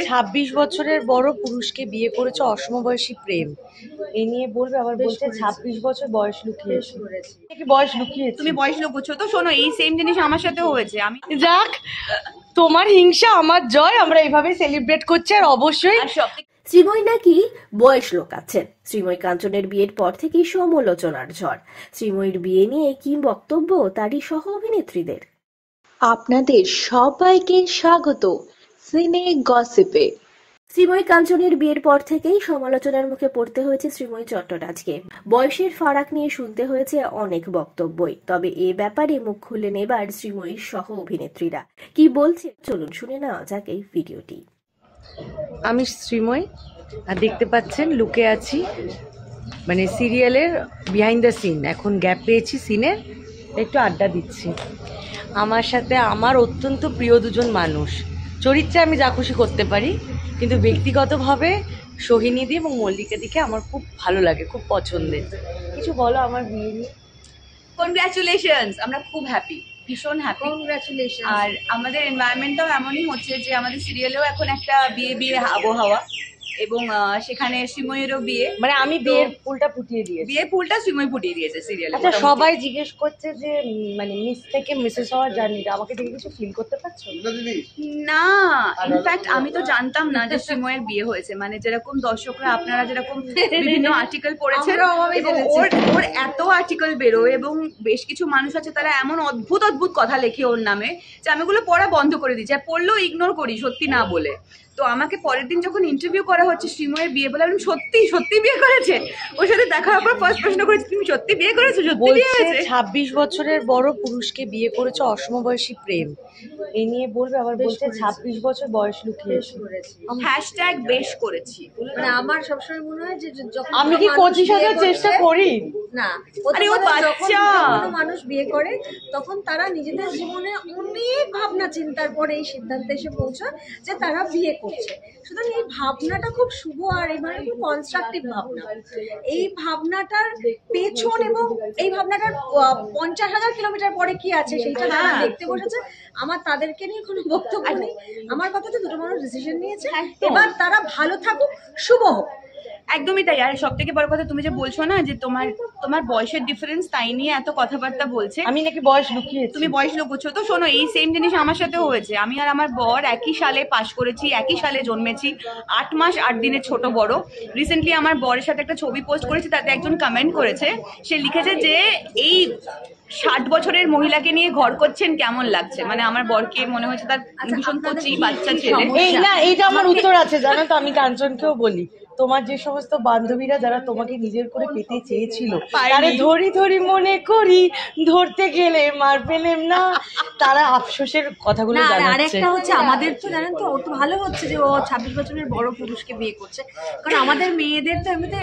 26 বছরের বড় পুরুষকে বিয়ে করেছে অসমবয়সী প্রেম, এই নিয়ে বলবে। আবার বলছে 26 বছর বয়স লুকিয়েছে। বয়স লুকিয়েছে, তুমি বয়স লুকোচ্ছ তো। শোনো, এই সেম জিনিস আমার সাথেও হয়েছে। আমি যাক, তোমার হিংসা আমার জয়, আমরা এইভাবে সেলিব্রেট করছি। আর অবশ্যই শ্রীময়ী নাকি বয়স লোকাচ্ছেন। শ্রীময়ী কাঞ্চনের বিয়ের পর থেকেই সমালোচনার ঝড়। শ্রীময়ীর বিয়ে নিয়ে কি বক্তব্য তারই সহ অভিনেত্রীদের। আপনাদের সবাইকে স্বাগত সিনে গসিপে। শ্রীময়ী কাঞ্চনের বিয়ের পর থেকেই সমালোচনার মুখে পড়তে হয়েছে শ্রীময়ী চট্টরাজকে। বয়সের ফারাক নিয়ে শুনতে হয়েছে অনেক বক্তব্যই। তবে এ ব্যাপারে মুখ খুললেন এবার শ্রীময়ীর সহ অভিনেত্রীরা। কি বলছে চলুন শুনে নেওয়া যাক এই ভিডিওটি। আমি শ্রীময়ী, আর দেখতে পাচ্ছেন লুকে আছি, মানে সিরিয়ালের বিহাইন্ড দ্য সিন। এখন গ্যাপ পেয়েছি সিনে, একটু আড্ডা দিচ্ছি। আমার সাথে আমার অত্যন্ত প্রিয় দুজন মানুষ। চরিত্রে আমি যা খুশি করতে পারি, কিন্তু ব্যক্তিগতভাবে সোহিনীদি এবং মল্লিকাদিকে আমার খুব ভালো লাগে, খুব পছন্দের। কিছু বলো আমার বিয়ে নিয়ে। কনগ্রাচুলেশনস, আমরা খুব হ্যাপি, ভীষণ হ্যাপি। কনগ্রাচুলেশন। আর আমাদের এনভায়রনমেন্টটাও এমনই হচ্ছে যে আমাদের সিরিয়ালেও এখন একটা বিয়ে বিয়ে আবহাওয়া, এবং সেখানে শ্রীময়ীরও বিয়ে। মানে আমি বিয়ের ফুলটা ফুটিয়ে দিয়েছি। বিয়ের ফুলটা শ্রীময়ী ফুটিয়ে দিয়েছে সিরিয়ালে। আচ্ছা, সবাই জিজ্ঞেস করছে যে মানে মিস থেকে মিসেস হওয়ার জার্নিটা, আমাকে দেখে কিছু ফিল করতে পারছো? না, ইনফ্যাক্ট আমি তো জানতাম না যে শ্রীময়ের বিয়ে হয়েছে। মানে যেরকম দর্শকরা আপনারা যেরকম বিভিন্ন আর্টিকেল পড়েছেন, এবং ওর এত আর্টিকেল বেরোয়, এবং বেশ কিছু মানুষ আছে তারা এমন অদ্ভুত অদ্ভুত কথা লেখে ওর নামে যে আমি ওগুলো পড়া বন্ধ করে দিচ্ছি, আর পড়লেও ইগনোর করি সত্যি না বলে। তো আমাকে পরের দিন যখন ইন্টারভিউ করা হচ্ছে শ্রীময়ের বিয়ে বলে, আমি সত্যি সত্যি বিয়ে করেছে। ওর সাথে দেখা হওয়ার পর ফার্স্ট প্রশ্ন করেছি, তুমি সত্যি বিয়ে করেছো? সত্যি বিয়ে হয়েছে। 26 বছরের বড় পুরুষকে বিয়ে করেছে অসমবয়সী প্রেম, এই নিয়ে বলবে। আবার বলছে 26 বছর বয়স লুকিয়েছে। হ্যাশট্যাগ বেশ করেছি। মানে আমার সবসময় মনে হয় যে যখন আমি কি 25 হাজার চেষ্টা করি না, আরে ও বাচ্চা। মানুষ বিয়ে করে তখন তারা নিজেদের জীবনে অনেক ভাবনা চিন্তার পরে এই সিদ্ধান্তে এসে পৌঁছায় যে তারা বিয়ে করছে। সুতরাং এই ভাবনাটা খুব শুভ, আর এই মানে খুব কনস্ট্রাকটিভ ভাবনা। এই ভাবনাটার পেছন এবং এই ভাবনাটার 50,000 কিলোমিটার পরে কি আছে সেইটা তারা দেখতে বসেছে। আমার তাদেরকে নিয়ে কোনো বক্তব্য নেই। আমার কথা তো দুটো মানুষ ডিসিশন নিয়েছে, এবার তারা ভালো থাকুক, শুভ হোক। একদমই তাই। আর সব থেকে বড় কথা, তুমি যে বলছো না যে তোমার বয়সের ডিফারেন্স, তাই নিয়ে এত কথাবার্তা বলছে। আমি নাকি বয়স লুকিয়েছি। তুমি বয়স লুকোচ্ছো তো। শোনো, এই সেম জিনিস আমার সাথেও হয়েছে। আমি আর আমার বর একই সালে পাশ করেছি, একই সালে জন্মেছি, 8 মাস 8 দিনের ছোট বড়। রিসেন্টলি আমার বরের সাথে একটা ছবি পোস্ট করেছি, তাতে একজন কমেন্ট করেছে, সে লিখেছে যে এই 60 বছরের মহিলাকে নিয়ে ঘর করছেন, কেমন লাগছে। মানে আমার বরকে মনে হয়েছে তার ভীষণ কচি বাচ্চা ছেলে। এই না, এইটা আমার উত্তর আছে জানো তো। আমি কাঞ্চনকেও বলি, তোমার যে সমস্ত বান্ধবীরা যারা তোমাকে নিজের করে পেতে চেয়েছিল, তারা ধরি ধরি মনে করি, ধরতে গেলে মার পেলেম না, তারা আফসোসের কথাগুলো জানাচ্ছে। আরেকটা হচ্ছে, আমাদের তো জানেন তো, ও তো ভালো হচ্ছে যে ও 26 বছরের বড় পুরুষকে বিয়ে করছে। কারণ আমাদের মেয়েদের তো এমনিতে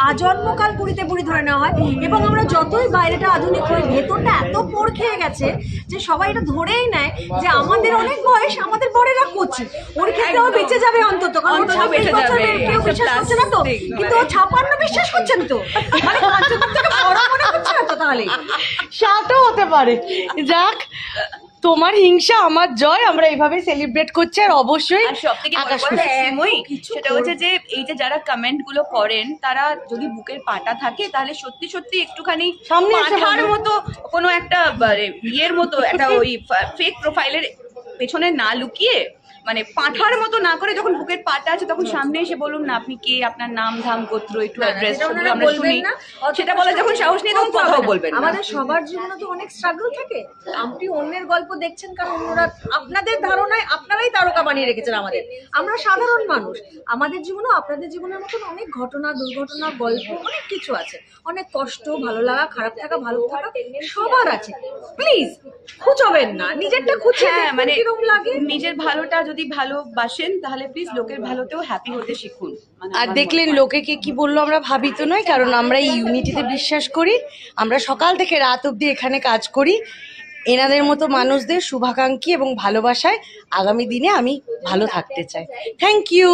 আজন্মকাল পুরীতে পুরী ধরে নেওয়া হয়, এবং আমরা যতই বাইরেটা আধুনিক হই, ভেতরটা এত পোড় খেয়ে গেছে যে সবাই এটা ধরেই নেয় যে আমাদের অনেক বয়স, আমাদের বরেরা কচি, ওর ক্ষেত্রে ও বেঁচে যাবে অন্তত। কারণ 26 বছরের কেউ বিশ্বাস করছে না তো, কিন্তু ও 56 বিশ্বাস করছেন তো, মানে বড় মনে করছে না তো। তাহলে সাতও হতে পারে। যাক, তোমার হিংসা আমার জয়, আমরা এইভাবে সেলিব্রেট করছি। আর অবশ্যই সেটা হচ্ছে যে এই যে যারা কমেন্ট গুলো করেন, তারা যদি বুকের পাটা থাকে তাহলে সত্যি সত্যি একটুখানি পাঠার মতো কোনো একটা ইয়ের মতো একটা ওই ফেক প্রোফাইলের পেছনে না লুকিয়ে, মানে পাঠার মতো না করে, যখন বুকের পাটা আছে তখন সামনে এসে বলুন না আপনি কে, আপনার নাম ধাম গোত্র একটু অ্যাড্রেস আমরা শুনি। সেটা বলে যখন সাহস নিয়ে তখন কথাও বলবেন। আমাদের সবার জীবনে তো অনেক স্ট্রাগল থাকে। আপনি অন্যের গল্প দেখছেন কারণ অন্যরা আপনাদের ধারণায় আপনারাই তারকা বানিয়ে রেখেছেন আমাদের। আমরা সাধারণ মানুষ, আমাদের জীবনেও আপনাদের জীবনের মতন অনেক ঘটনা, দুর্ঘটনা, গল্প, অনেক কিছু আছে। অনেক কষ্ট, ভালো লাগা, খারাপ থাকা, ভালো থাকা সবার আছে। প্লিজ খুঁজবেন না, নিজেরটা খুঁজে। মানে নিজের ভালোটা যদি ভালোবাসেন তাহলে প্লিজ লোকের ভালোতেও হ্যাপি হতে শিখুন। আর দেখলেন লোকে কে কি বললো, আমরা ভাবি তো নয়, কারণ আমরা এই ইউনিটিতে বিশ্বাস করি। আমরা সকাল থেকে রাত অবধি এখানে কাজ করি। এনাদের মতো মানুষদের শুভাকাঙ্ক্ষী এবং ভালোবাসায় আগামী দিনে আমি ভালো থাকতে চাই। Thank you.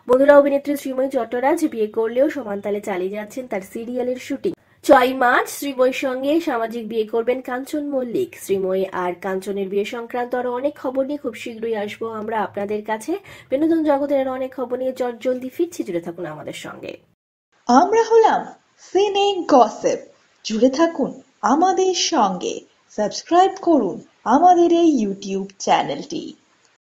বন্ধুরা, অভিনেত্রী শ্রীময়ী চট্টরাজ বিয়ে করলেও সমানতালে চালিয়ে যাচ্ছেন তার সিরিয়ালের শুটিং। 6 মার্চ শ্রীময়ীর সঙ্গে সামাজিক বিয়ে করবেন কাঞ্চন মল্লিক। শ্রীময়ী আর কাঞ্চনের বিয়ে সংক্রান্ত আরো অনেক খবর নিয়ে খুব শীঘ্রই আসবো আমরা আপনাদের কাছে। বিনোদন জগতের আরো অনেক খবর নিয়ে জলদি ফিরছি, জুড়ে থাকুন আমাদের সঙ্গে। আমরা হলাম সিনে গসিপ, জুড়ে থাকুন আমাদের সঙ্গে, সাবস্ক্রাইব করুন আমাদের এই ইউটিউব চ্যানেলটি।